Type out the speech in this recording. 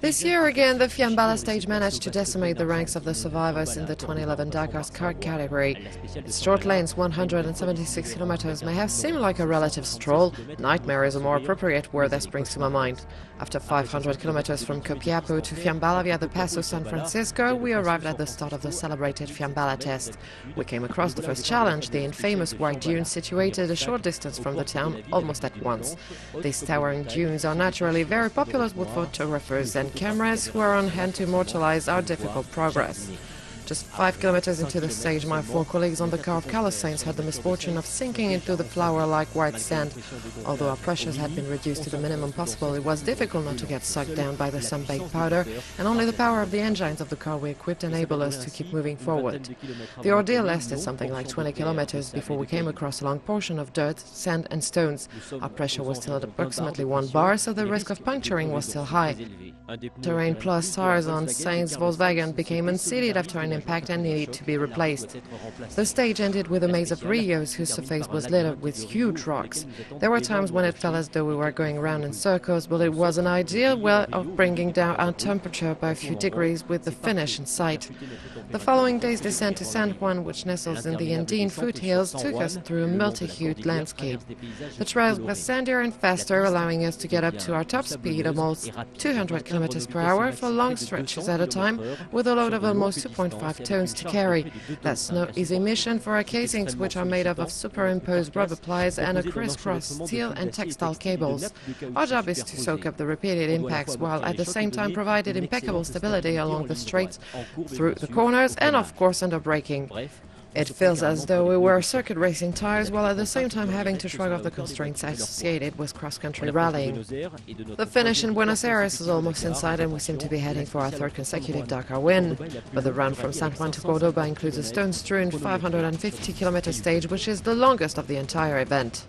This year again, the Fiambala stage managed to decimate the ranks of the survivors in the 2011 Dakar's kart category. Its short lanes, 176 kilometers, may have seemed like a relative stroll. Nightmare is a more appropriate word that springs to my mind. After 500 kilometers from Copiapo to Fiambala via the Paso San Francisco, we arrived at the start of the celebrated Fiambala test. We came across the first challenge, the infamous white dunes situated a short distance from the town, almost at once. These towering dunes are naturally very popular with photographers and cameras who are on hand to immortalize our difficult progress. Just 5 kilometers into the stage, my 4 colleagues on the car of Carlos Sainz had the misfortune of sinking into the flour-like white sand. Although our pressures had been reduced to the minimum possible, it was difficult not to get sucked down by the sun-baked powder, and only the power of the engines of the car we equipped enabled us to keep moving forward. The ordeal lasted something like 20 kilometers before we came across a long portion of dirt, sand and stones. Our pressure was still at approximately 1 bar, so the risk of puncturing was still high. Terrain Plus tires on Sainz Volkswagen became unseated after an impact and needed to be replaced. The stage ended with a maze of rios whose surface was littered with huge rocks. There were times when it felt as though we were going around in circles, but it was an ideal way of bringing down our temperature by a few degrees with the finish in sight. The following day's descent to San Juan, which nestles in the Andean foothills, took us through a multi-hued landscape. The trails were sandier and faster, allowing us to get up to our top speed, almost 200 kilometers per hour for long stretches at a time, with a load of almost 2.5 tons to carry. That's no easy mission for our casings, which are made up of superimposed rubber plies and a crisscross steel and textile cables. Our job is to soak up the repeated impacts while at the same time providing impeccable stability along the straights, through the corners, and of course under braking. It feels as though we were circuit racing tires while at the same time having to shrug off the constraints associated with cross-country rallying. The finish in Buenos Aires is almost in sight and we seem to be heading for our 3rd consecutive Dakar win. But the run from San Juan to Cordoba includes a stone-strewn 550-kilometer stage, which is the longest of the entire event.